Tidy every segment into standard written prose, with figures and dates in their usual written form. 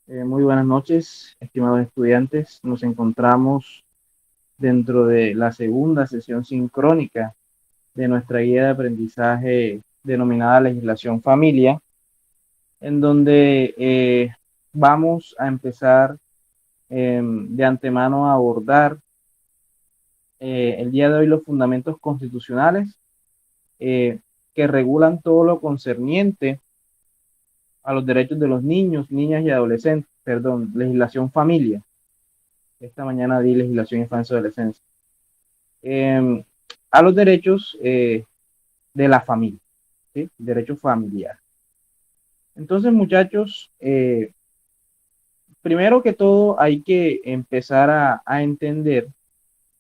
Muy buenas noches, estimados estudiantes. Nos encontramos dentro de la segunda sesión sincrónica de nuestra guía de aprendizaje denominada Legislación Familia, en donde vamos a empezar de antemano a abordar el día de hoy los fundamentos constitucionales eh, que regulan todo lo concerniente a los derechos de los niños, niñas y adolescentes. Perdón, legislación familia. Esta mañana di legislación infancia y adolescencia. eh, a los derechos de la familia, ¿sí? Derecho familiar. Entonces, muchachos, primero que todo hay que empezar a entender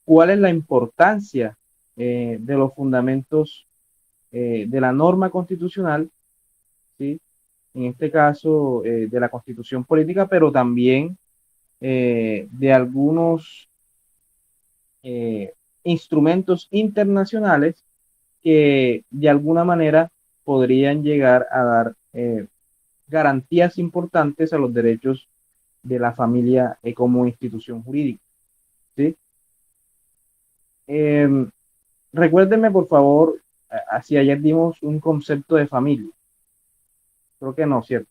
cuál es la importancia de los fundamentos de la norma constitucional, ¿sí? En este caso de la constitución política, pero también de algunos eh, instrumentos internacionales que de alguna manera podrían llegar a dar garantías importantes a los derechos de la familia como institución jurídica. ¿Sí? Eh, Recuérdenme, por favor, si ayer dimos un concepto de familia. Creo que no, ¿cierto?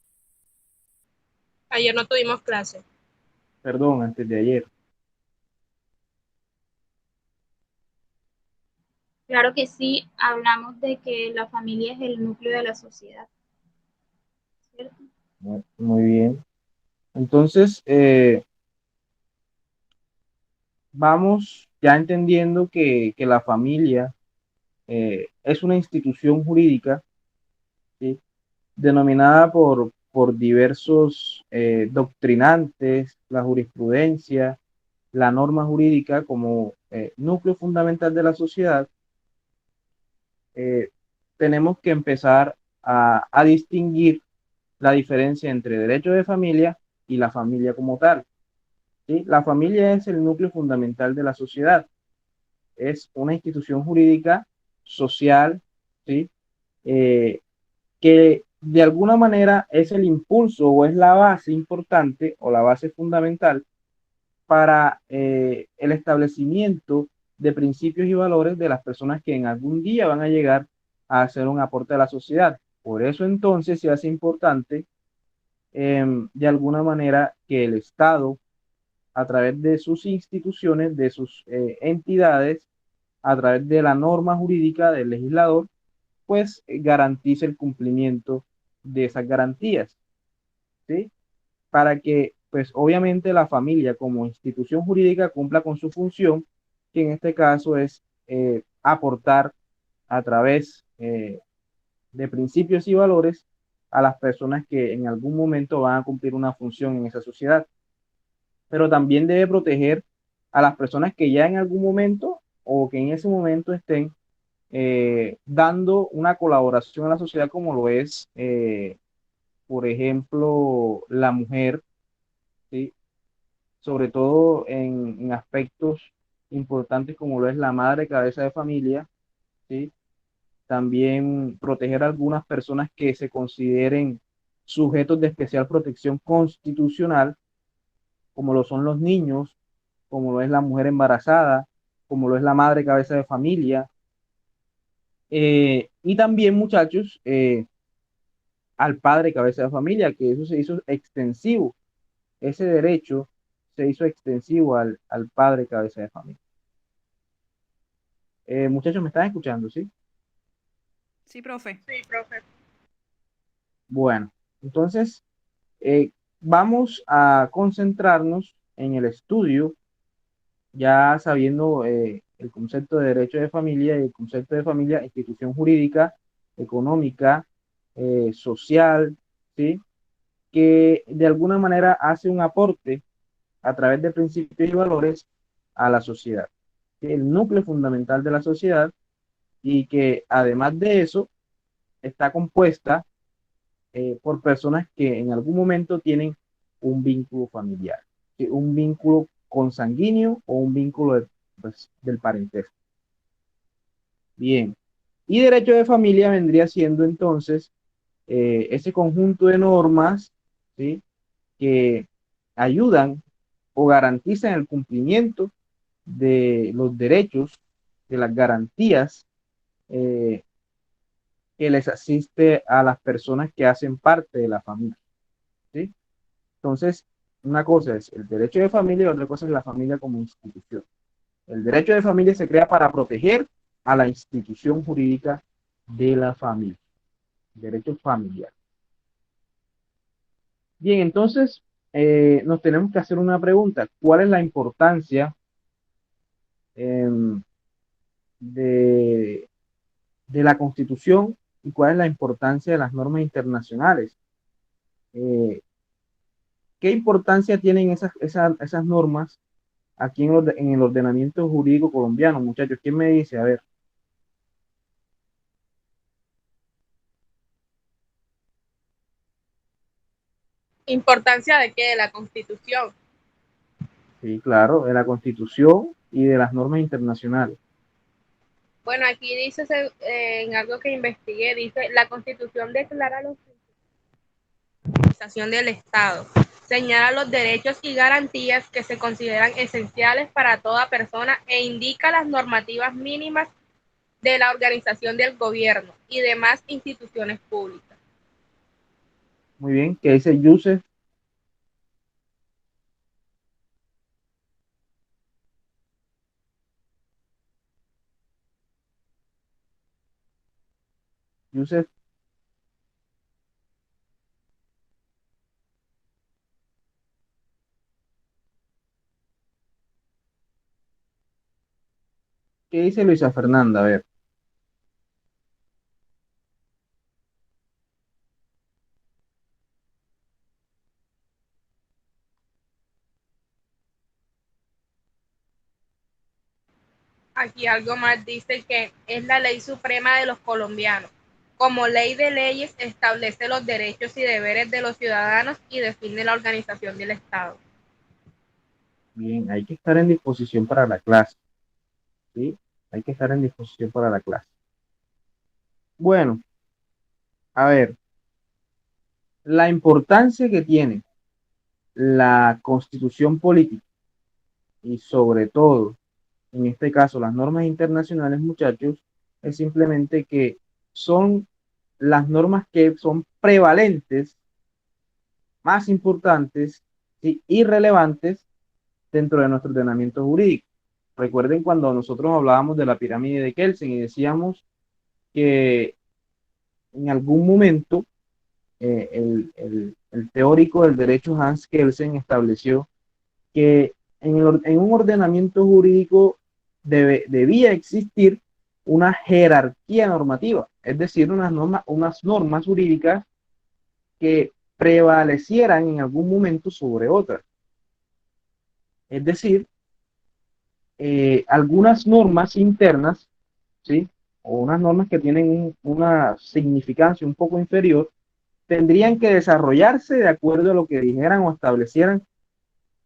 Ayer no tuvimos clase. Perdón, antes de ayer. Claro que sí, hablamos de que la familia es el núcleo de la sociedad, ¿cierto? Muy bien. Entonces, vamos ya entendiendo que la familia es una institución jurídica, ¿sí? Denominada por diversos doctrinantes, la jurisprudencia, la norma jurídica como núcleo fundamental de la sociedad. eh, Tenemos que empezar a distinguir la diferencia entre derecho de familia y la familia como tal. ¿Sí? La familia es el núcleo fundamental de la sociedad, es una institución jurídica, social, ¿sí? Eh, que de alguna manera es el impulso o es la base importante o la base fundamental para el establecimiento de principios y valores de las personas que en algún día van a llegar a hacer un aporte a la sociedad. Por eso entonces se hace importante de alguna manera que el Estado, a través de sus instituciones, de sus entidades, a través de la norma jurídica del legislador, pues garantice el cumplimiento de esas garantías, ¿sí? Para que, pues obviamente la familia como institución jurídica cumpla con su función, que en este caso es aportar a través de principios y valores a las personas que en algún momento van a cumplir una función en esa sociedad, pero también debe proteger a las personas que ya en algún momento o que en ese momento estén dando una colaboración a la sociedad como lo es, por ejemplo, la mujer, ¿sí? Sobre todo en aspectos importantes como lo es la madre cabeza de familia, ¿sí? También proteger a algunas personas que se consideren sujetos de especial protección constitucional, como lo son los niños, como lo es la mujer embarazada, como lo es la madre cabeza de familia, y también, muchachos, al padre cabeza de familia, que eso se hizo extensivo, ese derecho se hizo extensivo al padre cabeza de familia. Muchachos, ¿me están escuchando, sí? Sí, profe. Sí, profe. Bueno, entonces eh, vamos a concentrarnos en el estudio, ya sabiendo el concepto de derecho de familia y el concepto de familia, institución jurídica, económica, social, ¿sí? Que de alguna manera hace un aporte a través de principios y valores a la sociedad, el núcleo fundamental de la sociedad, y que además de eso está compuesta por personas que en algún momento tienen un vínculo familiar, ¿sí? Un vínculo consanguíneo o un vínculo pues, del parentesco. Bien, y derecho de familia vendría siendo entonces ese conjunto de normas, ¿sí? que ayudan o garantizan el cumplimiento de los derechos, de las garantías eh, que les asiste a las personas que hacen parte de la familia, ¿sí? Entonces, una cosa es el derecho de familia y otra cosa es la familia como institución. El derecho de familia se crea para proteger a la institución jurídica de la familia, derecho familiar. Bien, entonces nos tenemos que hacer una pregunta. ¿Cuál es la importancia eh, de, de la Constitución y cuál es la importancia de las normas internacionales? Eh, ¿Qué importancia tienen esas normas aquí en el ordenamiento jurídico colombiano, muchachos? ¿Quién me dice? A ver, ¿Importancia de qué? De la Constitución. sí, claro, de la Constitución y de las normas internacionales. Bueno, aquí dice, en algo que investigué, dice, la Constitución declara los organización del Estado. Señala los derechos y garantías que se consideran esenciales para toda persona e indica las normativas mínimas de la organización del gobierno y demás instituciones públicas. Muy bien, ¿qué dice Yusef? Yusef, ¿qué dice Luisa Fernanda? A ver, Aquí algo más dice que es la ley suprema de los colombianos. Como ley de leyes establece los derechos y deberes de los ciudadanos y define la organización del Estado. bien, hay que estar en disposición para la clase, ¿sí? Hay que estar en disposición para la clase. Bueno, a ver, la importancia que tiene la constitución política y sobre todo, en este caso, las normas internacionales, muchachos, es simplemente que son las normas que son prevalentes, más importantes, ¿sí? Y relevantes dentro de nuestro ordenamiento jurídico. Recuerden cuando nosotros hablábamos de la pirámide de Kelsen y decíamos que en algún momento el teórico del derecho Hans Kelsen estableció que en un ordenamiento jurídico debía existir una jerarquía normativa, es decir, unas normas jurídicas que prevalecieran en algún momento sobre otras. Es decir, algunas normas internas, ¿sí? O unas normas que tienen una significancia un poco inferior, tendrían que desarrollarse de acuerdo a lo que dijeran o establecieran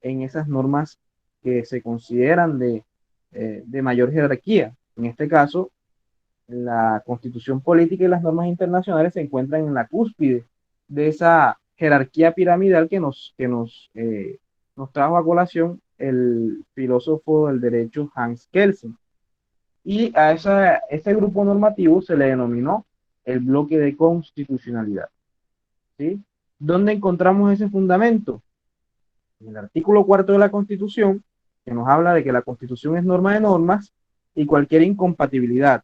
en esas normas que se consideran de mayor jerarquía. En este caso, la constitución política y las normas internacionales se encuentran en la cúspide de esa jerarquía piramidal nos trajo a colación filósofo del derecho Hans Kelsen. Y a ese grupo normativo se le denominó el bloque de constitucionalidad, ¿sí? ¿Dónde encontramos ese fundamento? En el artículo cuarto de la Constitución, que nos habla de que la Constitución es norma de normas y cualquier incompatibilidad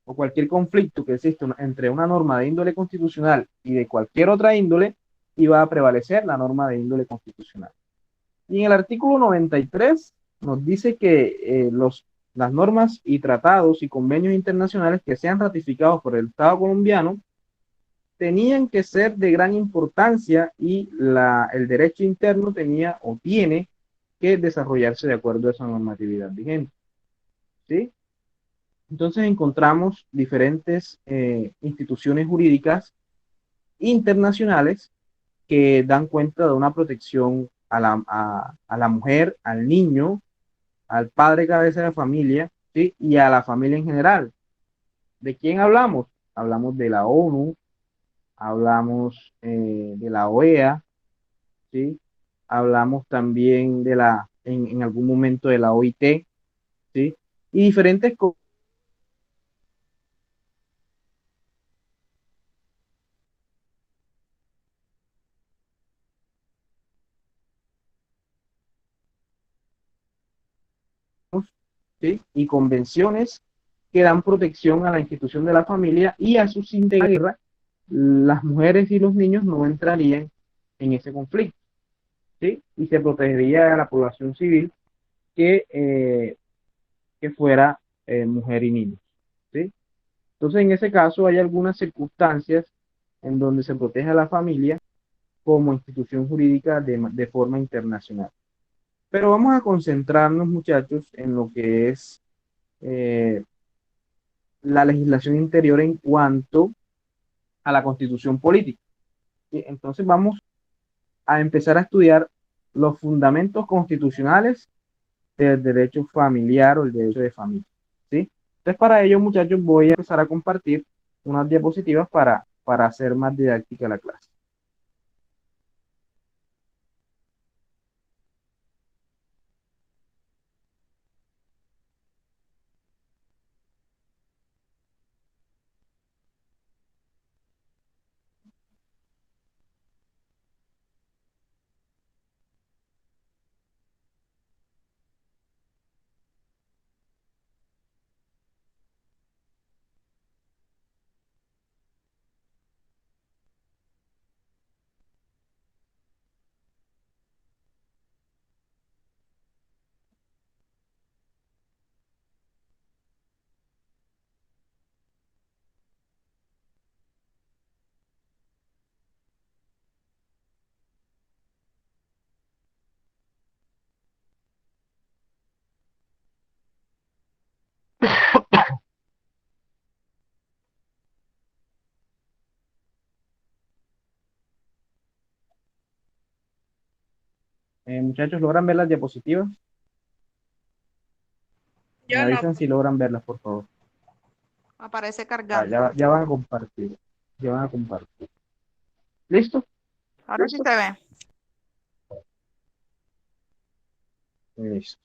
o cualquier conflicto que existe entre una norma de índole constitucional y de cualquier otra índole, iba a prevalecer la norma de índole constitucional. Y en el artículo 93 nos dice que las normas y tratados y convenios internacionales que sean ratificados por el Estado colombiano tenían que ser de gran importancia y el derecho interno tenía o tiene que desarrollarse de acuerdo a esa normatividad vigente, ¿sí? Entonces encontramos diferentes instituciones jurídicas internacionales que dan cuenta de una protección a la mujer, al niño, al padre cabeza de familia, ¿sí? Y a la familia en general. ¿De quién hablamos? Hablamos de la ONU, hablamos de la OEA, ¿sí? Hablamos también en algún momento de la OIT, ¿sí? Y diferentes ¿sí? Y convenciones que dan protección a la institución de la familia y a sus integrantes. Las mujeres y los niños no entrarían en ese conflicto, ¿sí? Y se protegería a la población civil que fuera mujer y niño, ¿sí? Entonces, en ese caso, hay algunas circunstancias en donde se protege a la familia como institución jurídica de forma internacional. Pero vamos a concentrarnos, muchachos, en lo que es eh, la legislación interior en cuanto a la constitución política. ¿Sí? Entonces vamos a empezar a estudiar los fundamentos constitucionales del derecho familiar o el derecho de familia. ¿Sí? Entonces para ello, muchachos, voy a empezar a compartir unas diapositivas para hacer más didáctica la clase. Muchachos, ¿logran ver las diapositivas? Me Yo no, avisan si logran verlas, por favor. aparece Ah, cargando. ya van a compartir. Ya van a compartir. ¿Listo? Ahora sí se ve. Listo.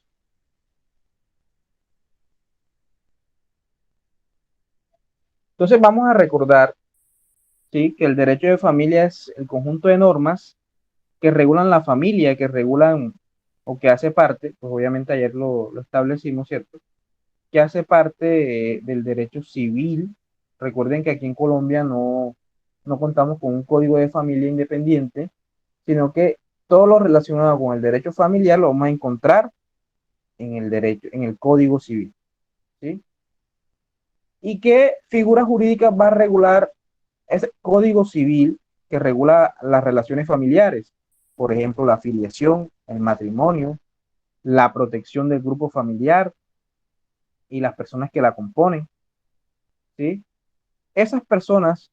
Entonces vamos a recordar, ¿sí? Que el derecho de familia es el conjunto de normas que regulan la familia, que regulan o que hace parte, pues obviamente ayer lo establecimos, ¿cierto? Que hace parte del derecho civil. Recuerden que aquí en Colombia no contamos con un código de familia independiente, sino que todo lo relacionado con el derecho familiar lo vamos a encontrar en el derecho, en el Código Civil, ¿sí? ¿Y qué figura jurídica va a regular ese Código Civil que regula las relaciones familiares? Por ejemplo, la filiación, el matrimonio, la protección del grupo familiar y las personas que la componen, ¿sí? Esas personas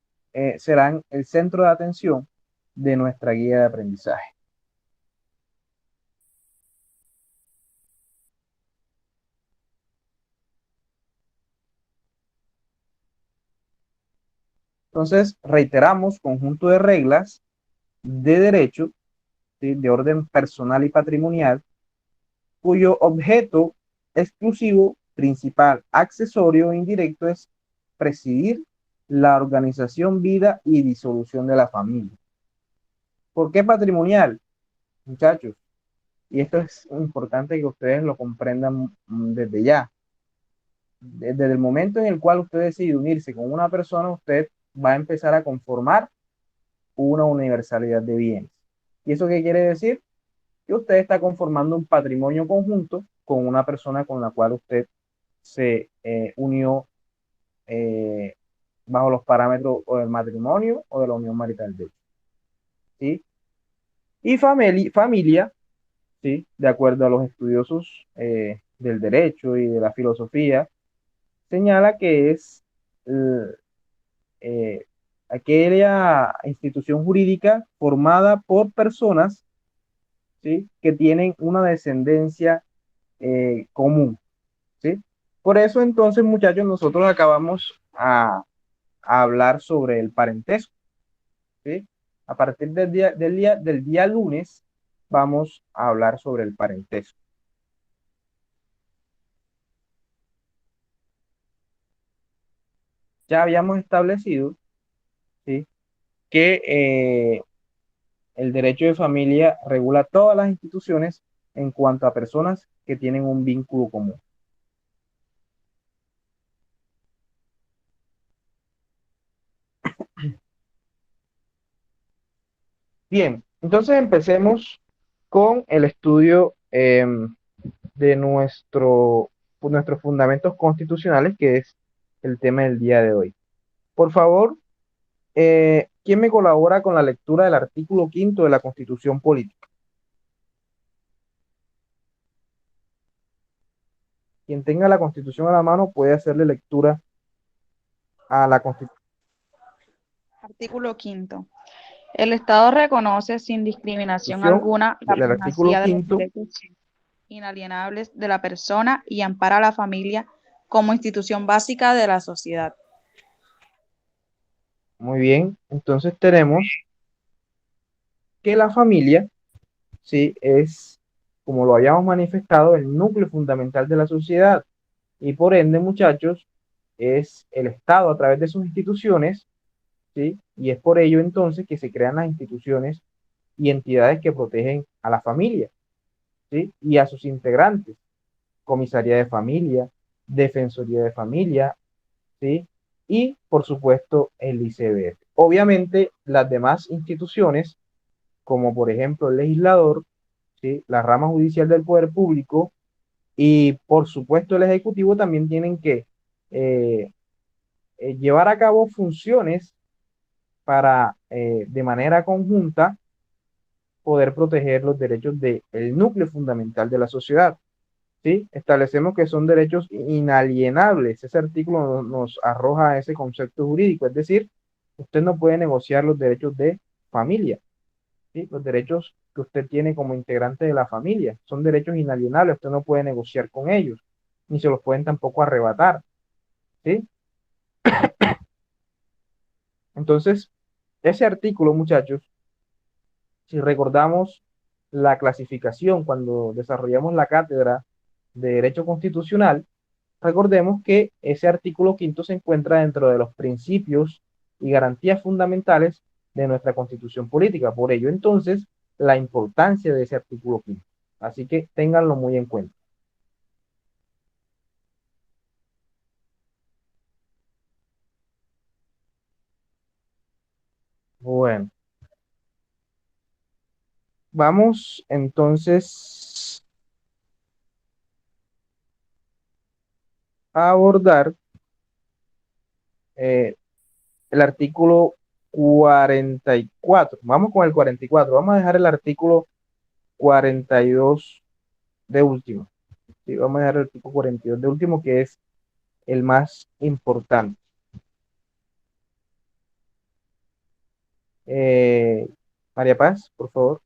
serán el centro de atención de nuestra guía de aprendizaje. Entonces, reiteramos conjunto de reglas de derecho, ¿sí? De orden personal y patrimonial, cuyo objeto exclusivo, principal, accesorio e indirecto es presidir la organización, vida y disolución de la familia. ¿Por qué patrimonial, muchachos? Y esto es importante que ustedes lo comprendan desde ya. Desde el momento en el cual usted decide unirse con una persona, usted va a empezar a conformar una universalidad de bienes. ¿Y eso qué quiere decir? Que usted está conformando un patrimonio conjunto con una persona con la cual usted se unió eh, bajo los parámetros o del matrimonio o de la unión marital de ellos, ¿sí? Y familia, ¿sí? De acuerdo a los estudiosos del derecho y de la filosofía, señala que es eh, eh, aquella institución jurídica formada por personas, ¿sí? Que tienen una descendencia común, ¿sí? Por eso entonces, muchachos, nosotros acabamos a hablar sobre el parentesco, ¿sí? A partir del día lunes vamos a hablar sobre el parentesco. Ya habíamos establecido, ¿sí?, que el derecho de familia regula todas las instituciones en cuanto a personas que tienen un vínculo común. Bien, entonces empecemos con el estudio de nuestros fundamentos constitucionales, que es el tema del día de hoy. Por favor, ¿quién me colabora con la lectura del artículo 5º de la Constitución Política? Quien tenga la Constitución a la mano puede hacerle lectura a la Constitución. Artículo 5º. El Estado reconoce sin discriminación alguna la Del artículo primacía de los 5º. derechos inalienables de la persona y ampara a la familia como institución básica de la sociedad. Muy bien, entonces tenemos que la familia, sí, es, como lo habíamos manifestado, el núcleo fundamental de la sociedad y por ende, muchachos, es el Estado a través de sus instituciones, ¿sí? Y es por ello entonces que se crean las instituciones y entidades que protegen a la familia, ¿sí?, y a sus integrantes: comisaría de familia, defensoría de familia, ¿sí?, y por supuesto el ICBF. Obviamente las demás instituciones, como por ejemplo el legislador, ¿sí?, la rama judicial del poder público y por supuesto el ejecutivo, también tienen que eh, llevar a cabo funciones para de manera conjunta poder proteger los derechos del núcleo fundamental de la sociedad. ¿Sí? Establecemos que son derechos inalienables. Ese artículo nos arroja ese concepto jurídico, es decir, usted no puede negociar los derechos de familia, ¿sí? Los derechos que usted tiene como integrante de la familia son derechos inalienables, usted no puede negociar con ellos, ni se los pueden tampoco arrebatar, ¿sí? Entonces, ese artículo, muchachos, si recordamos la clasificación cuando desarrollamos la cátedra de Derecho Constitucional, recordemos que ese artículo 5º se encuentra dentro de los principios y garantías fundamentales de nuestra Constitución Política. Por ello, entonces, la importancia de ese artículo 5º. Así que ténganlo muy en cuenta. Bueno, vamos entonces a abordar el artículo 44. Vamos con el 44. Vamos a dejar el artículo 42 de último. ¿Sí? Vamos a dejar el artículo 42 de último, que es el más importante. María Paz, por favor.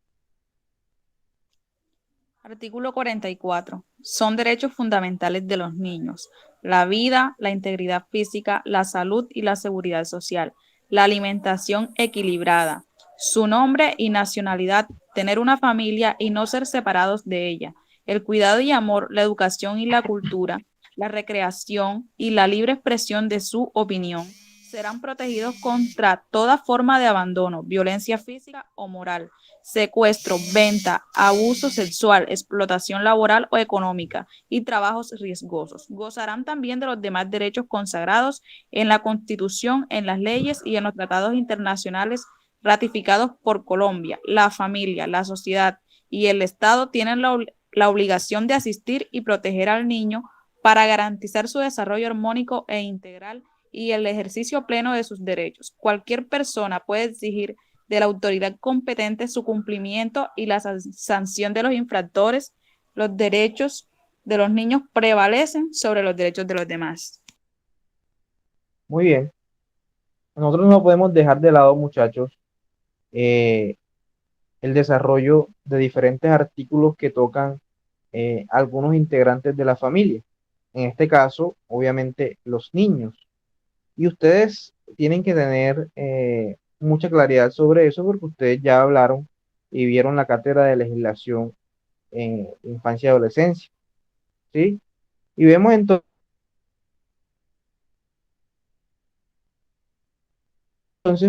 Artículo 44. Son derechos fundamentales de los niños: la vida, la integridad física, la salud y la seguridad social, la alimentación equilibrada, su nombre y nacionalidad, tener una familia y no ser separados de ella, el cuidado y amor, la educación y la cultura, la recreación y la libre expresión de su opinión. Serán protegidos contra toda forma de abandono, violencia física o moral, secuestro, venta, abuso sexual, explotación laboral o económica y trabajos riesgosos. Gozarán también de los demás derechos consagrados en la Constitución, en las leyes y en los tratados internacionales ratificados por Colombia. La familia, la sociedad y el Estado tienen la obligación de asistir y proteger al niño para garantizar su desarrollo armónico e integral y el ejercicio pleno de sus derechos. Cualquier persona puede exigir de la autoridad competente su cumplimiento y la sanción de los infractores. Los derechos de los niños prevalecen sobre los derechos de los demás. Muy bien. Nosotros no podemos dejar de lado, muchachos, el desarrollo de diferentes artículos que tocan algunos integrantes de la familia. En este caso, obviamente, los niños. Y ustedes tienen que tener mucha claridad sobre eso porque ustedes ya hablaron y vieron la cátedra de legislación en infancia y adolescencia, ¿sí? Y vemos entonces,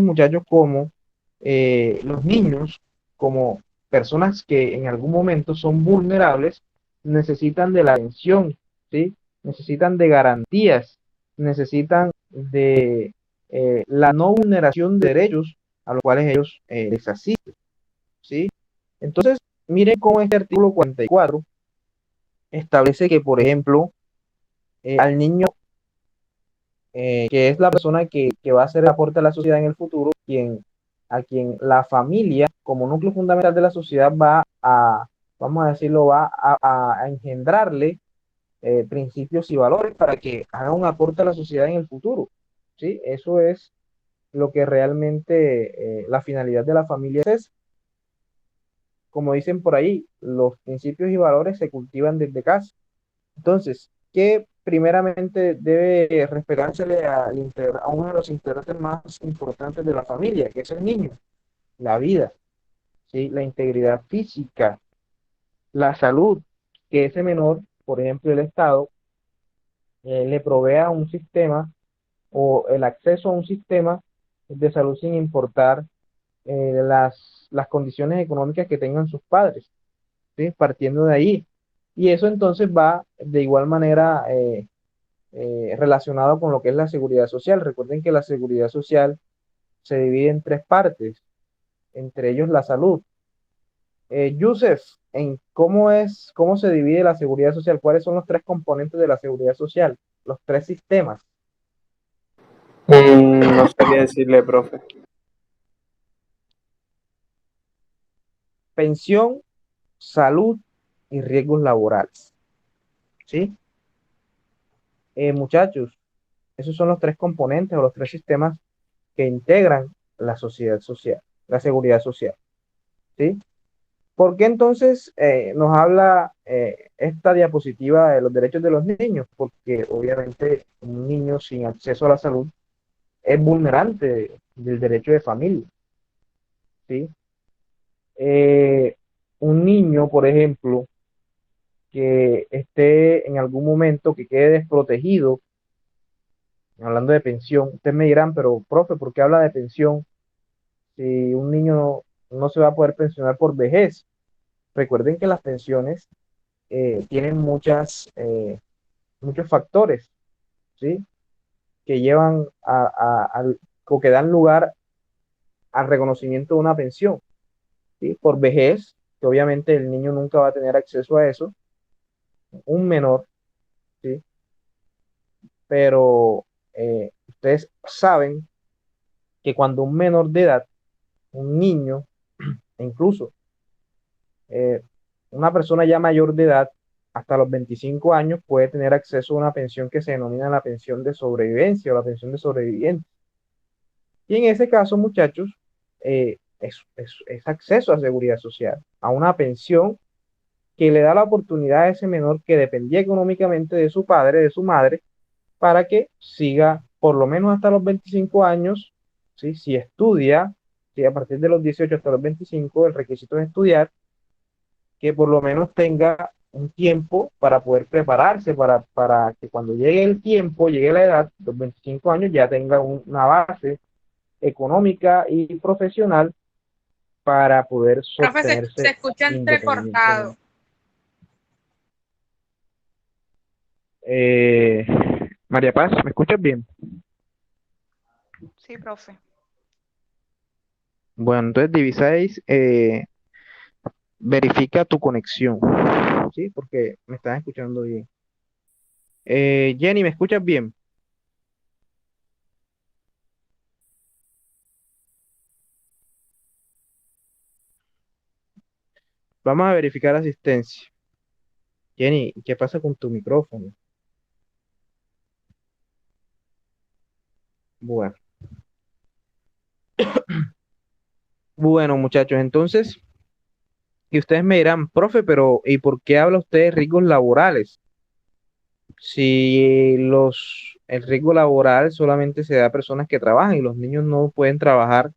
muchachos, como los niños, como personas que en algún momento son vulnerables, necesitan de la atención, ¿sí? Necesitan de garantías, necesitan de la no vulneración de derechos a los cuales ellos les asisten, ¿sí? Entonces, miren cómo este artículo 44 establece que, por ejemplo, al niño, que es la persona que va a hacer el aporte a la sociedad en el futuro, a quien la familia, como núcleo fundamental de la sociedad, vamos a decirlo, a engendrarle principios y valores para que haga un aporte a la sociedad en el futuro, ¿sí? Eso es lo que realmente la finalidad de la familia es. Como dicen por ahí, los principios y valores se cultivan desde casa. Entonces, ¿qué primeramente debe respetársele a uno de los integrantes más importantes de la familia, que es el niño? La vida, ¿sí? La integridad física, la salud, que ese menor, por ejemplo, el Estado, le provea un sistema o el acceso a un sistema de salud sin importar las condiciones económicas que tengan sus padres, ¿sí? Partiendo de ahí. Y eso entonces va de igual manera relacionado con lo que es la seguridad social. Recuerden que la seguridad social se divide en tres partes, entre ellos la salud. Yusef, en cómo se divide la seguridad social, cuáles son los tres componentes de la seguridad social, los tres sistemas. No sabría decirle, profe. Pensión, salud y riesgos laborales. ¿Sí? Muchachos, esos son los tres componentes o los tres sistemas que integran la sociedad social, la seguridad social. ¿Sí? ¿Por qué entonces nos habla esta diapositiva de los derechos de los niños? Porque obviamente un niño sin acceso a la salud es vulnerante del derecho de familia, ¿sí? Un niño, por ejemplo, que esté en algún momento, que quede desprotegido, hablando de pensión, ustedes me dirán, pero profe, ¿por qué habla de pensión si un niño no se va a poder pensionar por vejez? Recuerden que las pensiones tienen muchos factores, ¿sí? Que llevan o que dan lugar al reconocimiento de una pensión, ¿sí? Por vejez, que obviamente el niño nunca va a tener acceso a eso, un menor, ¿sí? Pero ustedes saben que cuando un menor de edad, un niño, e incluso eh, una persona ya mayor de edad, hasta los 25 años, puede tener acceso a una pensión que se denomina la pensión de sobrevivencia o la pensión de sobreviviente. Y en ese caso, muchachos, es acceso a seguridad social, a una pensión que le da la oportunidad a ese menor que dependía económicamente de su padre, de su madre, para que siga por lo menos hasta los 25 años, ¿sí? Si estudia, si a partir de los 18 hasta los 25, el requisito es estudiar, que por lo menos tenga un tiempo para poder prepararse, para que cuando llegue el tiempo, llegue la edad, los 25 años, ya tenga una base económica y profesional para poder Profe, se sostenerse escucha entrecortado. independientemente. Eh, María Paz, ¿me escuchas bien? Sí, profe. Bueno, entonces divisáis, verifica tu conexión, ¿sí? Porque me estás escuchando bien. Jenny, ¿me escuchas bien? Vamos a verificar asistencia. Jenny, ¿qué pasa con tu micrófono? Bueno, bueno, muchachos, entonces, y ustedes me dirán, profe, pero ¿y por qué habla usted de riesgos laborales? Si el riesgo laboral solamente se da a personas que trabajan y los niños no pueden trabajar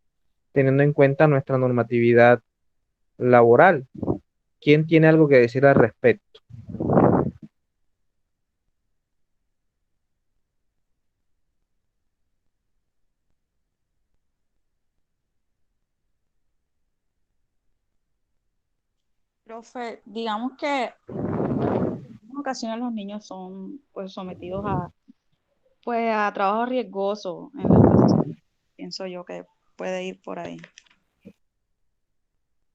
teniendo en cuenta nuestra normatividad laboral. ¿Quién tiene algo que decir al respecto? Profe, digamos que en ocasiones los niños son pues sometidos a trabajo riesgoso en la explotación. Pienso yo que puede ir por ahí.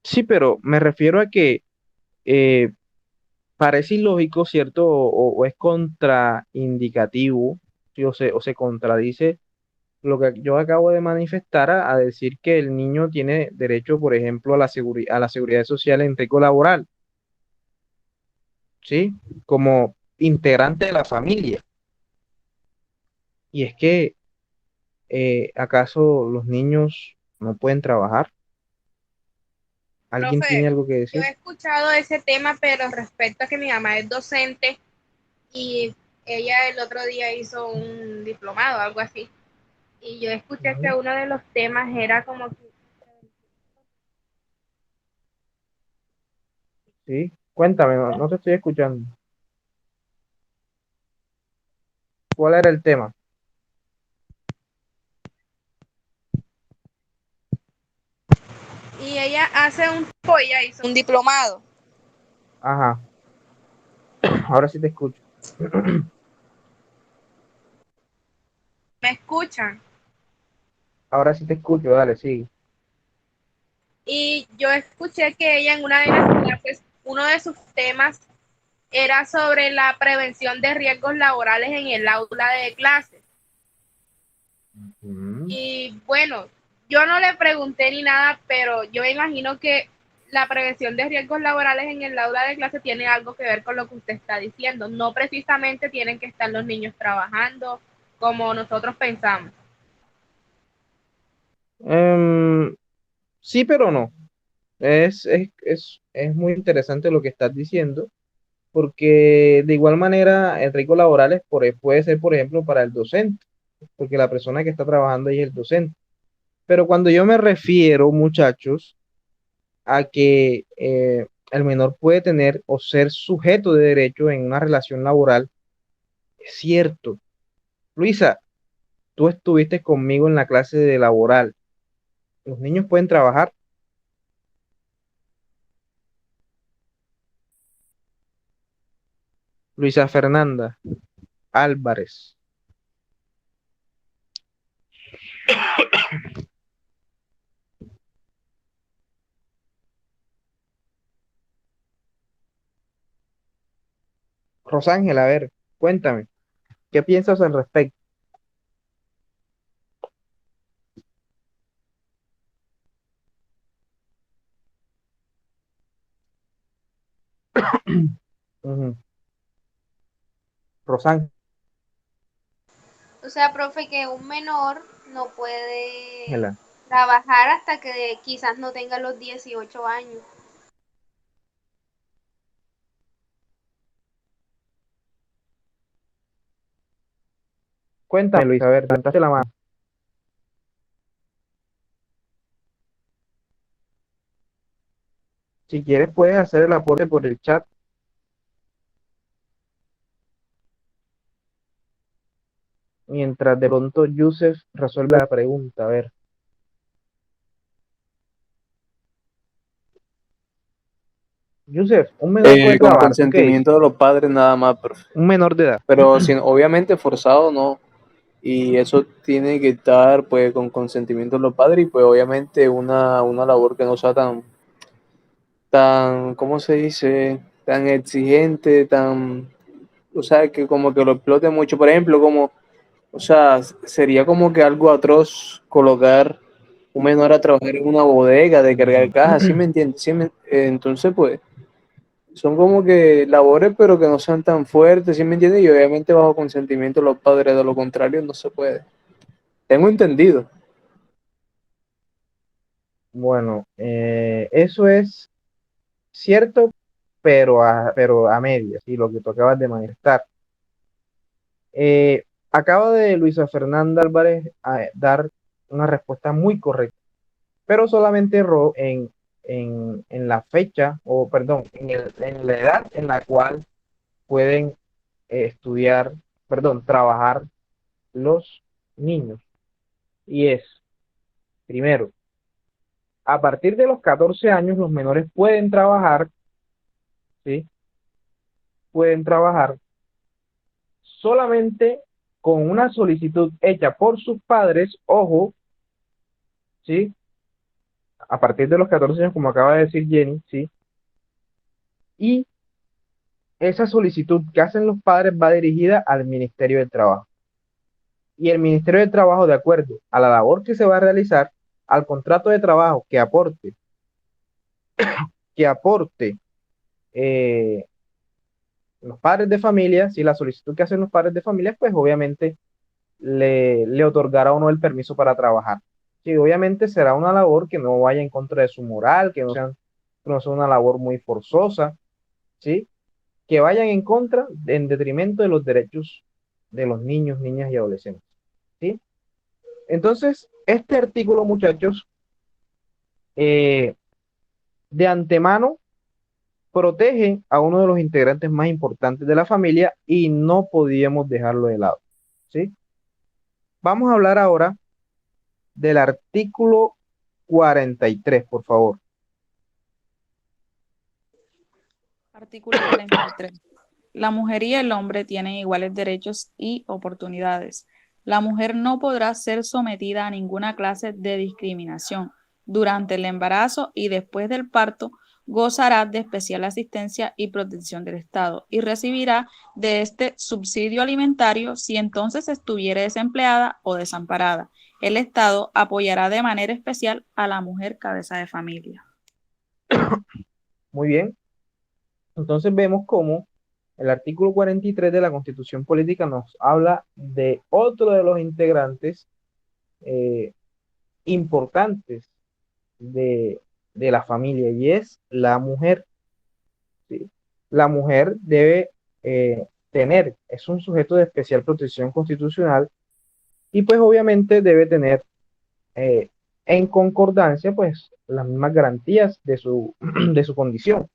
Sí, pero me refiero a que eh, parece ilógico, ¿cierto? O es contraindicativo, ¿sí? O se contradice lo que yo acabo de manifestar a decir que el niño tiene derecho, por ejemplo, a a la seguridad social en riesgo laboral, ¿sí? Como integrante de la familia. Y es que, ¿acaso los niños no pueden trabajar? ¿Alguien tiene Profe, algo que yo decir? he escuchado ese tema, pero respecto a que mi mamá es docente y ella el otro día hizo un diplomado, algo así. Y yo escuché que Ujú. uno de los temas era como que Sí, cuéntame, no te estoy escuchando. ¿Cuál era el tema? y ella hace un tiempo, ella hizo un diplomado. Ajá, ahora sí te escucho. ¿Me escuchan? Ahora sí te escucho, dale, sigue. Y yo escuché que ella en una de las clases, uno de sus temas era sobre la prevención de riesgos laborales en el aula de clases. Ujú. Y bueno, yo no le pregunté ni nada, pero yo me imagino que la prevención de riesgos laborales en el aula de clase tiene algo que ver con lo que usted está diciendo. No precisamente tienen que estar los niños trabajando como nosotros pensamos. Em, sí, pero no. Es muy interesante lo que estás diciendo, porque de igual manera el riesgo laboral puede ser, por ejemplo, para el docente, porque la persona que está trabajando ahí es el docente. Pero cuando yo me refiero, muchachos, a que el menor puede tener o ser sujeto de derecho en una relación laboral, es cierto. Luisa, tú estuviste conmigo en la clase de laboral. Los niños pueden trabajar. Luisa Fernanda Álvarez. Rosángel, a ver, cuéntame, ¿qué piensas al respecto? Ujú. Rosángela, O sea, profe, que un menor no puede trabajar hasta que quizás no tenga los 18 años. cuéntame, Luisa, a ver, levantaste la mano. Si quieres, puedes hacer el aporte por el chat mientras de pronto Yusef resuelve la pregunta. A ver, Yusef, un menor puede Con trabajar, ¿tú qué dices? consentimiento de los padres nada más, profe. Un menor de edad. Pero sin, obviamente forzado no. Y eso tiene que estar pues con consentimiento de los padres y pues obviamente una labor que no sea tan, ¿cómo se dice? Tan exigente, tan, o sea, que como que lo explote mucho. Por ejemplo, como, o sea, sería como que algo atroz colocar un menor a trabajar en una bodega de cargar cajas, ¿sí me entiendes? Entonces, pues, son como que labores, pero que no sean tan fuertes, ¿sí me entiendes? Y obviamente bajo consentimiento de los padres, de lo contrario no se puede. Tengo entendido. Bueno, eso es cierto, pero a medias, y lo que tú acabas de manifestar. Acaba de Luisa Fernanda Álvarez dar una respuesta muy correcta. pero solamente en la fecha, o perdón, en la edad en la cual pueden estudiar, perdón, trabajar los niños. Y es, primero, a partir de los 14 años los menores pueden trabajar, ¿sí? Pueden trabajar solamente con una solicitud hecha por sus padres, ojo, ¿sí? A partir de los 14 años, como acaba de decir Jenny, ¿sí? Y esa solicitud que hacen los padres va dirigida al Ministerio del Trabajo. Y el Ministerio del Trabajo, de acuerdo a la labor que se va a realizar, al contrato de trabajo que aporte los padres de familia, si la solicitud que hacen los padres de familia, pues obviamente le otorgará o no el permiso para trabajar. Sí, obviamente será una labor que no vaya en contra de su moral, que no sea una labor muy forzosa, ¿sí? Que vayan en contra, en detrimento de los derechos de los niños, niñas y adolescentes, ¿sí? Entonces, este artículo, muchachos, eh, de antemano protege a uno de los integrantes más importantes de la familia y no podíamos dejarlo de lado, ¿sí? Vamos a hablar ahora del artículo 43, por favor. Artículo 43. La mujer y el hombre tienen iguales derechos y oportunidades. La mujer no podrá ser sometida a ninguna clase de discriminación. Durante el embarazo y después del parto, gozará de especial asistencia y protección del Estado y recibirá de este subsidio alimentario si entonces estuviere desempleada o desamparada. El Estado apoyará de manera especial a la mujer cabeza de familia. Muy bien. Entonces vemos cómo el artículo 43 de la Constitución Política nos habla de otro de los integrantes importantes de la familia y es la mujer, ¿sí? La mujer debe es un sujeto de especial protección constitucional y pues obviamente debe tener eh, en concordancia pues las mismas garantías de su condición.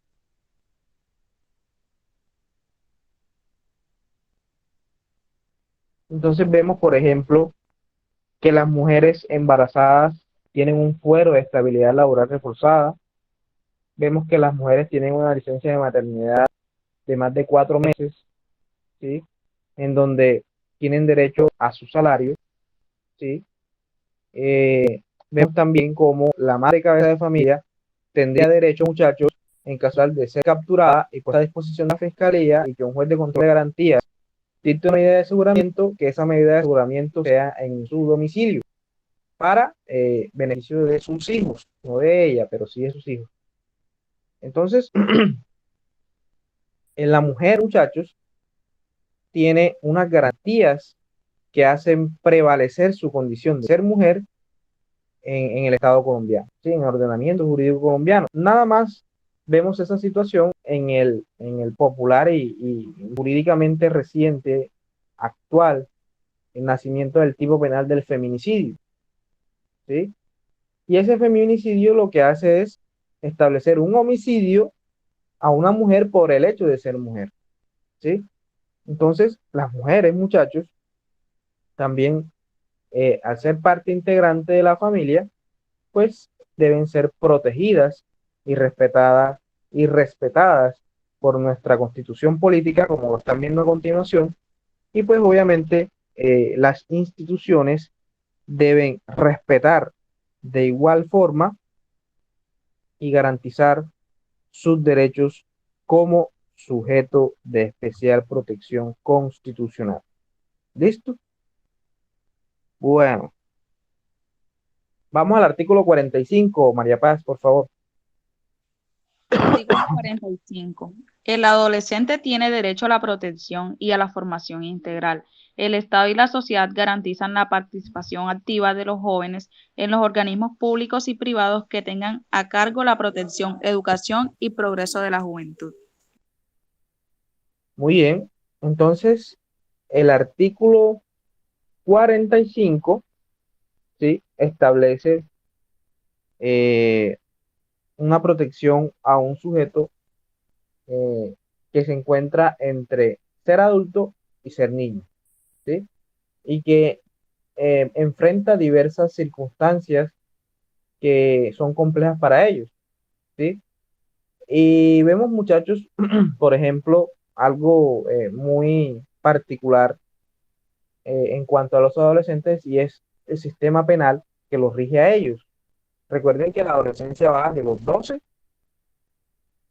Entonces vemos, por ejemplo, que las mujeres embarazadas tienen un fuero de estabilidad laboral reforzada. Vemos que las mujeres tienen una licencia de maternidad de más de 4 meses, ¿sí? En donde tienen derecho a su salario, ¿sí? Vemos también como la madre cabeza de familia tendría derecho, muchachos, en caso de ser capturada y puesta a disposición de la fiscalía y que un juez de control de garantías dicte una medida de aseguramiento, que esa medida de aseguramiento sea en su domicilio para beneficio de sus hijos, no de ella, pero sí de sus hijos. Entonces, en la mujer, muchachos, tiene unas garantías que hacen prevalecer su condición de ser mujer en el Estado colombiano, ¿sí? En el ordenamiento jurídico colombiano. Nada más vemos esa situación en el popular y jurídicamente reciente, actual, el nacimiento del tipo penal del feminicidio, ¿sí? Y ese feminicidio lo que hace es establecer un homicidio a una mujer por el hecho de ser mujer, ¿sí? Entonces, las mujeres, muchachos, también, al ser parte integrante de la familia, pues deben ser protegidas y respetadas por nuestra constitución política, como lo están viendo a continuación, y pues obviamente las instituciones deben respetar de igual forma y garantizar sus derechos como sujeto de especial protección constitucional. ¿Listo? Bueno, vamos al artículo 45, María Paz, por favor. Artículo 45. El adolescente tiene derecho a la protección y a la formación integral. El Estado y la sociedad garantizan la participación activa de los jóvenes en los organismos públicos y privados que tengan a cargo la protección, educación y progreso de la juventud. Muy bien. Entonces, el artículo 45, ¿sí? Establece una protección a un sujeto que se encuentra entre ser adulto y ser niño, ¿sí? Y que enfrenta diversas circunstancias que son complejas para ellos, ¿sí? Y vemos, muchachos, por ejemplo, algo muy particular en cuanto a los adolescentes y es el sistema penal que los rige a ellos. Recuerden que la adolescencia va de los 12,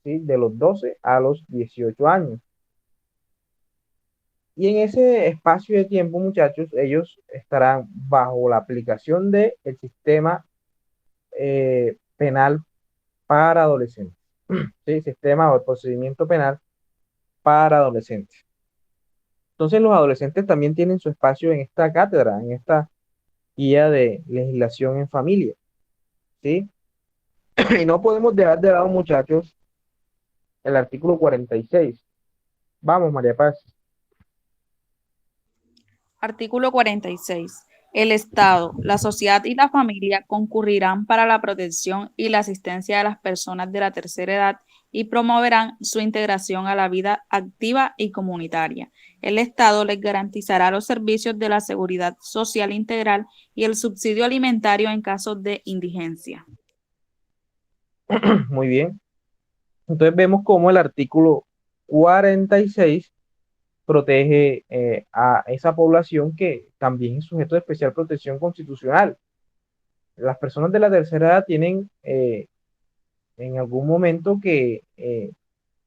¿sí? De los 12 a los 18 años. Y en ese espacio de tiempo, muchachos, ellos estarán bajo la aplicación del sistema penal para adolescentes, ¿sí? Sistema o el procedimiento penal para adolescentes. Entonces los adolescentes también tienen su espacio en esta cátedra, en esta guía de legislación en familia, ¿sí? Y no podemos dejar de lado, muchachos, el artículo 46. Vamos, María Paz. Artículo 46. El Estado, la sociedad y la familia concurrirán para la protección y la asistencia de las personas de la tercera edad y promoverán su integración a la vida activa y comunitaria. El Estado les garantizará los servicios de la seguridad social integral y el subsidio alimentario en casos de indigencia. Muy bien. Entonces vemos cómo el artículo 46 protege a esa población que también es sujeto de especial protección constitucional. Las personas de la tercera edad tienen en algún momento que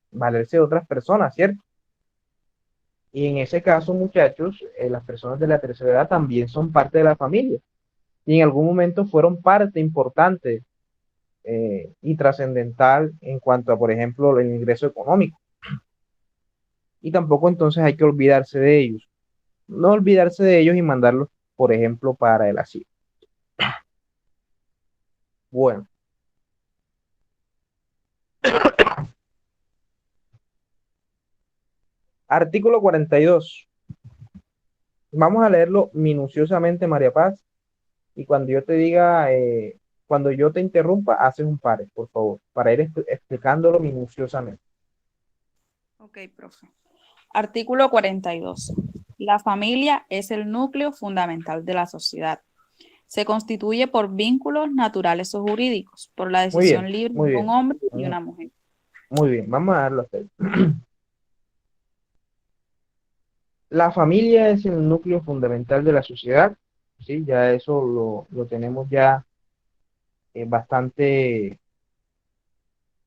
valerse de otras personas, ¿cierto? Y en ese caso, muchachos, las personas de la tercera edad también son parte de la familia y en algún momento fueron parte importante y trascendental en cuanto a, por ejemplo, el ingreso económico. Y tampoco entonces hay que olvidarse de ellos. No olvidarse de ellos y mandarlos, por ejemplo, para el asilo. Bueno, artículo 42. Vamos a leerlo minuciosamente, María Paz, y cuando yo te diga, cuando yo te interrumpa, haces un pare, por favor, para ir explicándolo minuciosamente. Ok, profe. Artículo 42. La familia es el núcleo fundamental de la sociedad. Se constituye por vínculos naturales o jurídicos, por la Muy decisión bien, libre muy de un bien, hombre y una mujer. muy bien, vamos a darlo a hacer. La familia es el núcleo fundamental de la sociedad, ¿sí? Ya eso lo tenemos ya bastante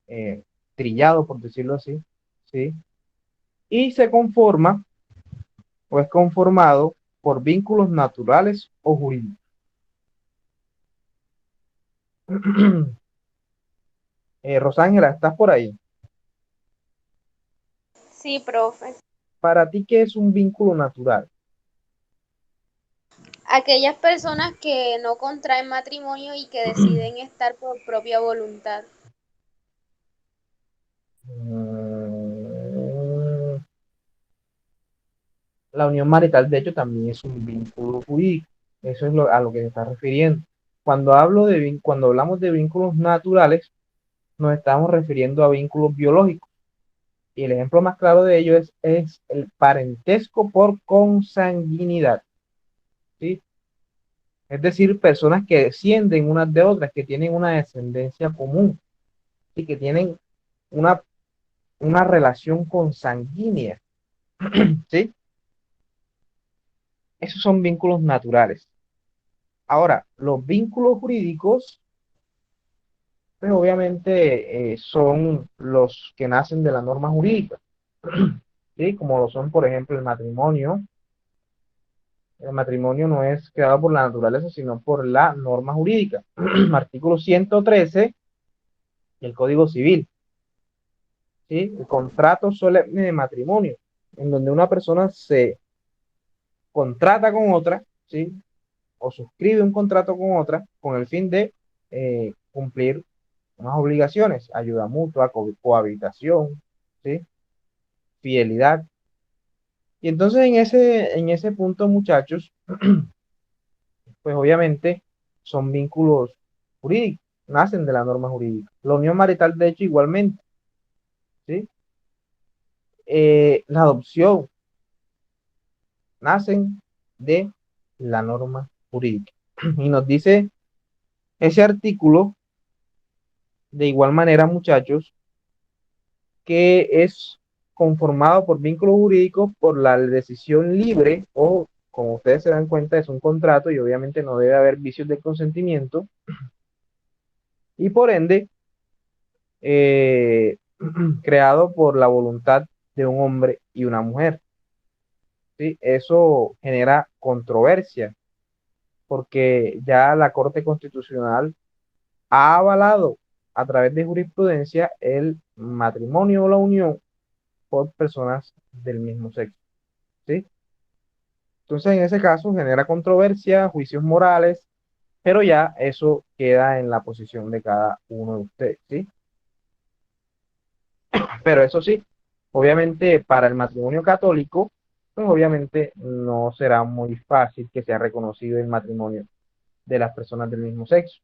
eh, trillado, por decirlo así, ¿sí? Y se conforma o es conformado por vínculos naturales o jurídicos. Rosángela, ¿estás por ahí? Sí, profe. ¿Para ti qué es un vínculo natural? Aquellas personas que no contraen matrimonio y que deciden estar por propia voluntad. Mm, La unión marital, de hecho, también es un vínculo jurídico. Eso es a lo que se está refiriendo. Cuando hablamos de vínculos naturales, nos estamos refiriendo a vínculos biológicos. Y el ejemplo más claro de ello es el parentesco por consanguinidad, ¿sí? Es decir, personas que descienden unas de otras, que tienen una descendencia común y que tienen una, una relación consanguínea, ¿sí? Esos son vínculos naturales. Ahora, los vínculos jurídicos, pues obviamente son los que nacen de la norma jurídica, ¿sí? Como lo son, por ejemplo, el matrimonio. El matrimonio no es creado por la naturaleza, sino por la norma jurídica. Artículo 113 del Código Civil, ¿sí? El contrato solemne de matrimonio, en donde una persona se contrata con otra, ¿sí? O suscribe un contrato con otra con el fin de cumplir unas obligaciones, ayuda mutua, cohabitación, ¿sí? Fidelidad. Y entonces en ese punto, muchachos, pues obviamente son vínculos jurídicos. nacen de la norma jurídica. La unión marital, de hecho, igualmente, ¿sí? La adopción nacen de la norma jurídica. Y nos dice ese artículo, de igual manera, muchachos, que es conformado por vínculos jurídicos por la decisión libre o, como ustedes se dan cuenta, es un contrato y obviamente no debe haber vicios de consentimiento y por ende eh, creado por la voluntad de un hombre y una mujer. ¿Sí? Eso genera controversia porque ya la Corte Constitucional ha avalado a través de jurisprudencia el matrimonio o la unión por personas del mismo sexo. ¿Sí? Entonces, en ese caso genera controversia, juicios morales, pero ya eso queda en la posición de cada uno de ustedes, ¿sí? Pero eso sí, obviamente para el matrimonio católico, pues obviamente no será muy fácil que sea reconocido el matrimonio de las personas del mismo sexo.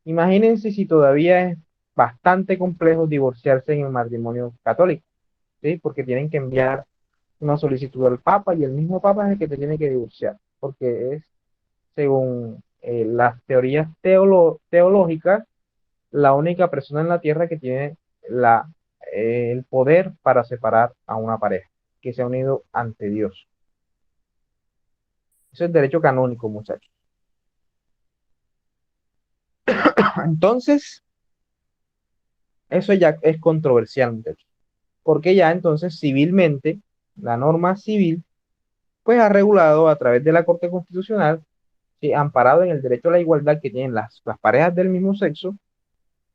Imagínense si todavía es bastante complejo divorciarse en el matrimonio católico, ¿sí? Porque tienen que enviar una solicitud al Papa y el mismo Papa es el que te tiene que divorciar, porque es, según las teorías teológicas, la única persona en la tierra que tiene el poder para separar a una pareja que se ha unido ante Dios. Eso es derecho canónico, muchachos. Entonces, eso ya es controversial, muchachos, porque ya entonces civilmente, la norma civil, pues ha regulado a través de la Corte Constitucional, ¿sí? Amparado en el derecho a la igualdad que tienen las parejas del mismo sexo,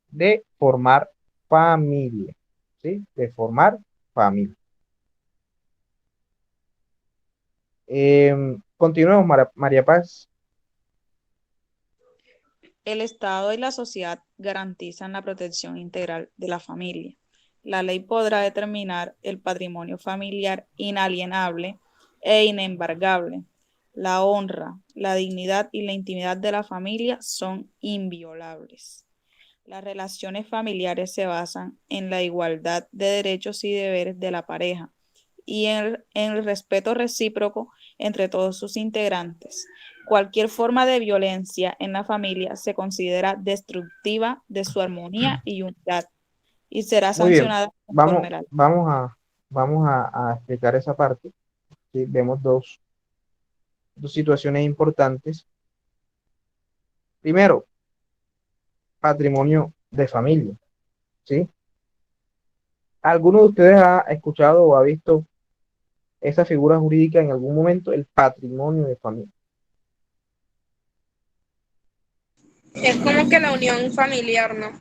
de formar familia, ¿sí? De formar familia. Continuemos, María Paz. El Estado y la sociedad garantizan la protección integral de la familia. La ley podrá determinar el patrimonio familiar inalienable e inembargable. La honra, la dignidad y la intimidad de la familia son inviolables. Las relaciones familiares se basan en la igualdad de derechos y deberes de la pareja y en el respeto recíproco entre todos sus integrantes. Cualquier forma de violencia en la familia se considera destructiva de su armonía y unidad y será Muy bien, sancionada vamos, conforme la ley. vamos a explicar esa parte. ¿Sí? Vemos dos situaciones importantes. Primero, patrimonio de familia. ¿Sí? ¿Alguno de ustedes ha escuchado o ha visto esa figura jurídica en algún momento, el patrimonio de familia? Es como que la unión familiar, ¿no?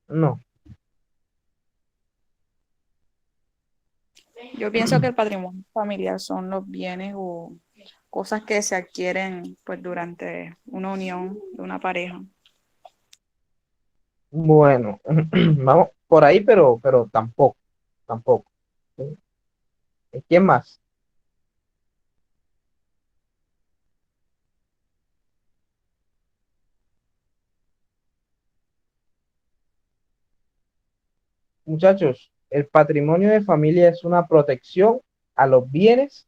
No. Yo pienso que el patrimonio familiar son los bienes o cosas que se adquieren pues durante una unión de una pareja. Bueno, vamos por ahí, pero tampoco. ¿Sí? ¿Quién más? Muchachos, el patrimonio de familia es una protección a los bienes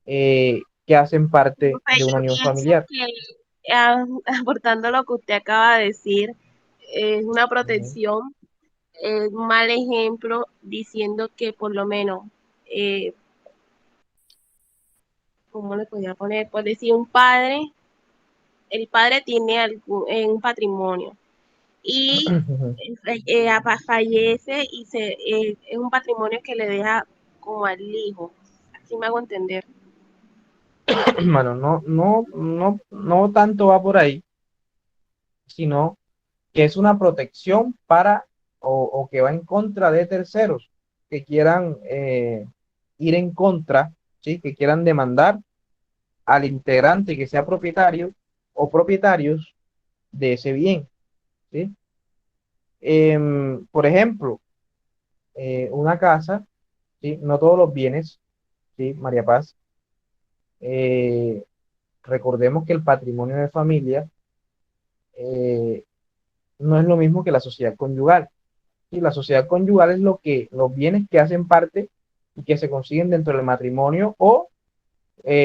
que hacen parte Profe, de una yo unión pienso familiar. que aportando lo que usted acaba de decir, es una Ujú. protección, es un mal ejemplo diciendo que por lo menos, eh, ¿cómo le podría poner? Por decir un padre, el padre tiene un patrimonio y fallece y es un patrimonio que le deja como al hijo. Así me hago entender. Bueno, no tanto va por ahí, sino que es una protección para o que va en contra de terceros que quieran ir en contra, ¿sí? Que quieran demandar al integrante que sea propietario o propietarios de ese bien, ¿sí? Por ejemplo, una casa, ¿sí? No todos los bienes, ¿sí? María Paz, eh, recordemos que el patrimonio de familia no es lo mismo que la sociedad conyugal. Y la sociedad conyugal es los bienes que hacen parte y que se consiguen dentro del matrimonio o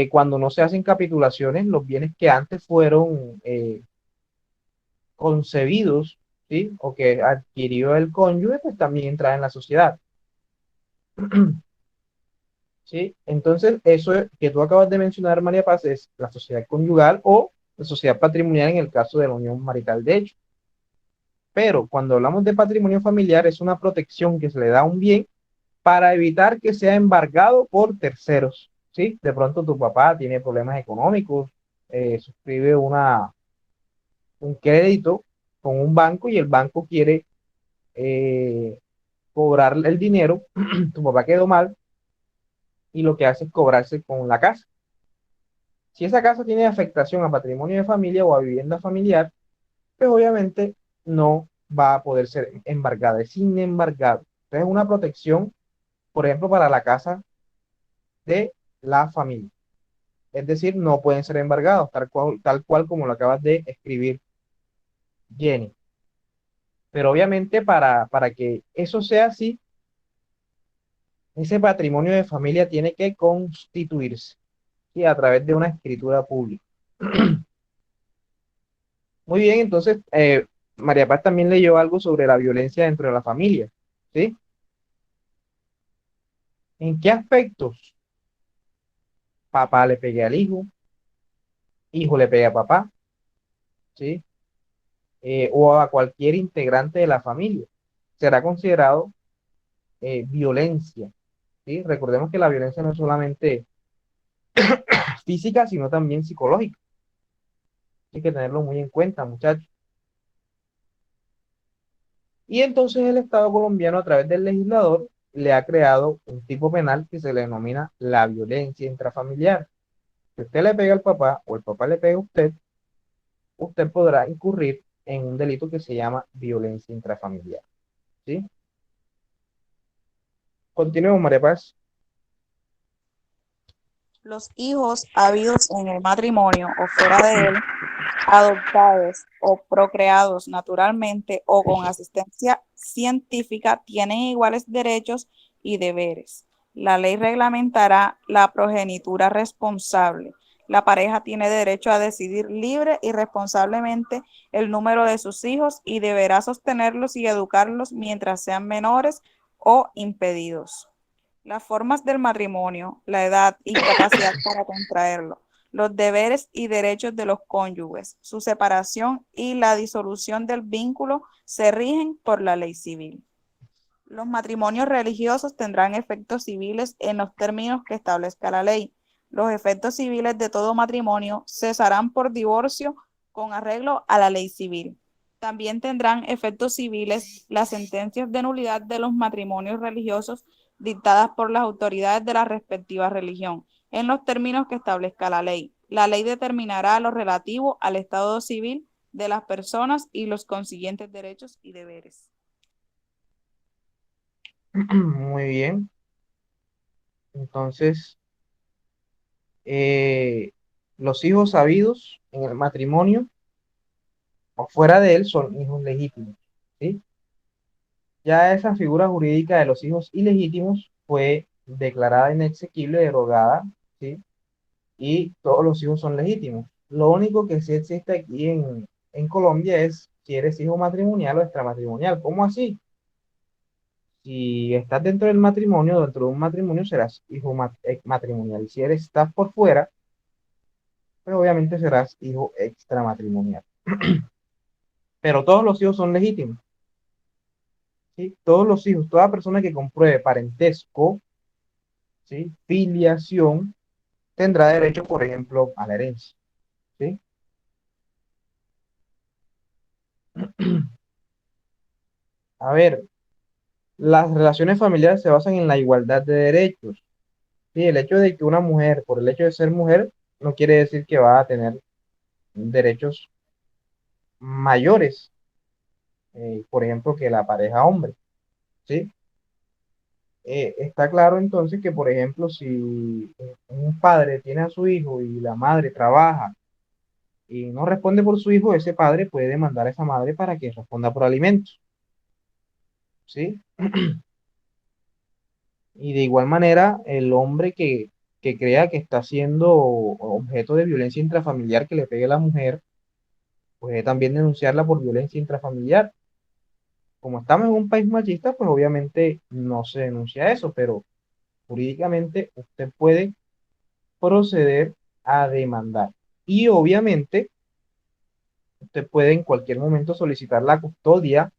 cuando no se hacen capitulaciones, los bienes que antes fueron concebidos, ¿sí? O que adquirió el cónyuge, pues también entra en la sociedad. ¿Sí? Entonces, eso que tú acabas de mencionar, María Paz, es la sociedad conyugal o la sociedad patrimonial en el caso de la unión marital de hecho. Pero cuando hablamos de patrimonio familiar, es una protección que se le da a un bien para evitar que sea embargado por terceros. ¿Sí? De pronto tu papá tiene problemas económicos, suscribe un crédito con un banco y el banco quiere cobrar el dinero, tu papá quedó mal y lo que hace es cobrarse con la casa. Si esa casa tiene afectación a patrimonio de familia o a vivienda familiar, pues obviamente no va a poder ser embargada, es inembargable. Entonces es una protección, por ejemplo, para la casa de la familia. Es decir, no pueden ser embargados, tal cual como lo acabas de escribir, Jenny. Pero obviamente para que eso sea así, ese patrimonio de familia tiene que constituirse, ¿sí? A través de una escritura pública. Muy bien, entonces María Paz también leyó algo sobre la violencia dentro de la familia, ¿sí? ¿En qué aspectos papá le pega al hijo le pega a papá, ¿sí? O a cualquier integrante de la familia? Será considerado violencia, ¿sí? Recordemos que la violencia no es solamente física, sino también psicológica. Hay que tenerlo muy en cuenta, muchachos. Y entonces el Estado colombiano, a través del legislador, le ha creado un tipo penal que se le denomina la violencia intrafamiliar. Si usted le pega al papá o el papá le pega a usted, usted podrá incurrir en un delito que se llama violencia intrafamiliar. ¿Sí? Continuemos, María Paz. Los hijos habidos en el matrimonio o fuera de él, adoptados o procreados naturalmente o con asistencia científica, tienen iguales derechos y deberes. La ley reglamentará la progenitura responsable. La pareja tiene derecho a decidir libre y responsablemente el número de sus hijos y deberá sostenerlos y educarlos mientras sean menores o impedidos. Las formas del matrimonio, la edad y capacidad para contraerlo, los deberes y derechos de los cónyuges, su separación y la disolución del vínculo se rigen por la ley civil. Los matrimonios religiosos tendrán efectos civiles en los términos que establezca la ley. Los efectos civiles de todo matrimonio cesarán por divorcio con arreglo a la ley civil. También tendrán efectos civiles las sentencias de nulidad de los matrimonios religiosos dictadas por las autoridades de la respectiva religión, en los términos que establezca la ley. La ley determinará lo relativo al estado civil de las personas y los consiguientes derechos y deberes. Muy bien. Entonces, los hijos habidos en el matrimonio o fuera de él son hijos legítimos, ¿sí? Ya esa figura jurídica de los hijos ilegítimos fue declarada inexequible, derogada, ¿sí? Y todos los hijos son legítimos. Lo único que sí existe aquí en Colombia es si eres hijo matrimonial o extramatrimonial. ¿Cómo así? Si estás dentro del matrimonio, dentro de un matrimonio serás hijo matrimonial. Y si estás por fuera, pues obviamente serás hijo extramatrimonial. Pero todos los hijos son legítimos, ¿sí? Todos los hijos, toda persona que compruebe parentesco, ¿sí? Filiación, tendrá derecho, por ejemplo, a la herencia, ¿sí? A ver, las relaciones familiares se basan en la igualdad de derechos, ¿sí? El hecho de que una mujer, por el hecho de ser mujer, no quiere decir que va a tener derechos mayores, por ejemplo, que la pareja hombre, ¿sí? Está claro entonces que, por ejemplo, si un padre tiene a su hijo y la madre trabaja y no responde por su hijo, ese padre puede demandar a esa madre para que responda por alimentos, ¿sí? Y de igual manera, el hombre que crea que está siendo objeto de violencia intrafamiliar que le pegue a la mujer, puede también denunciarla por violencia intrafamiliar. Como estamos en un país machista, pues obviamente no se denuncia eso, pero jurídicamente usted puede proceder a demandar. Y obviamente usted puede en cualquier momento solicitar la custodia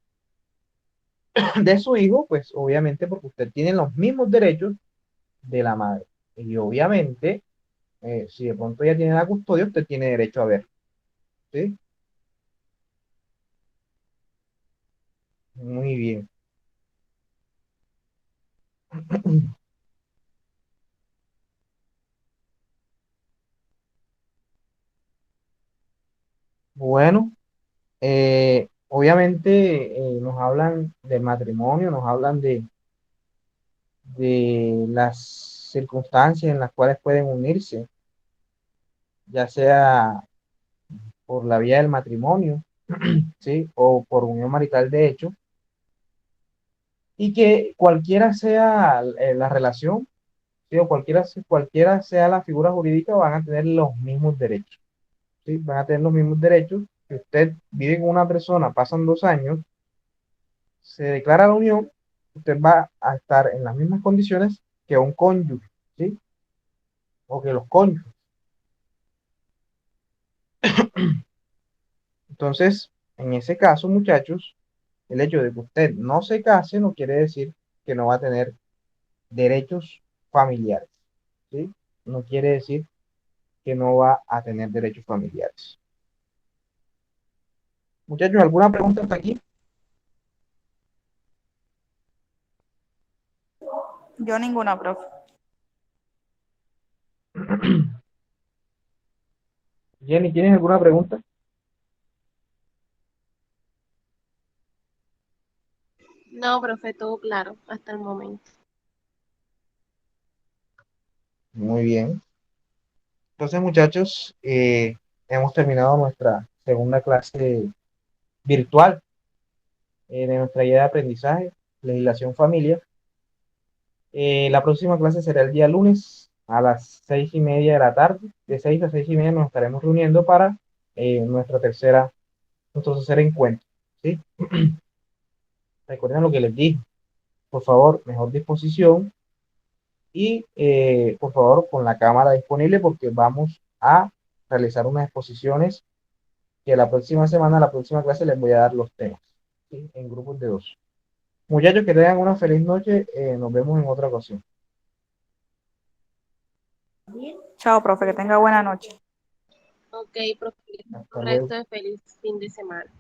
de su hijo, pues obviamente porque usted tiene los mismos derechos de la madre. Y obviamente, si de pronto ella tiene la custodia, usted tiene derecho a ver. ¿Sí? Muy bien. Bueno, obviamente nos hablan del matrimonio, nos hablan de las circunstancias en las cuales pueden unirse, ya sea por la vía del matrimonio, ¿sí? O por unión marital de hecho, y que cualquiera sea la relación, ¿sí? O cualquiera sea la figura jurídica, van a tener los mismos derechos, ¿sí? Van a tener los mismos derechos. Si usted vive con una persona, pasan 2 años, se declara la unión, usted va a estar en las mismas condiciones que un cónyuge, ¿sí? O que los cónyuges. Entonces, en ese caso, muchachos, el hecho de que usted no se case no quiere decir que no va a tener derechos familiares, ¿sí? No quiere decir que no va a tener derechos familiares. Muchachos, ¿alguna pregunta hasta aquí? Yo ninguna, profe. Jenny, ¿tienes alguna pregunta? No, profe, todo claro hasta el momento. Muy bien. Entonces, muchachos, hemos terminado nuestra segunda clase virtual de nuestra guía de aprendizaje, legislación familia. La próxima clase será el día lunes a las 6:30 de la tarde. De 6 a 6:30 nos estaremos reuniendo para nuestro tercer encuentro. ¿Sí? Recuerden lo que les dije. Por favor, mejor disposición y por favor con la cámara disponible porque vamos a realizar unas exposiciones que la próxima semana, la próxima clase les voy a dar los temas, ¿sí? En grupos de 2. Muchachos, que tengan una feliz noche. Nos vemos en otra ocasión. Chao, profe, que tenga buena noche. Ok, profe, Hasta un luego. resto de feliz fin de semana.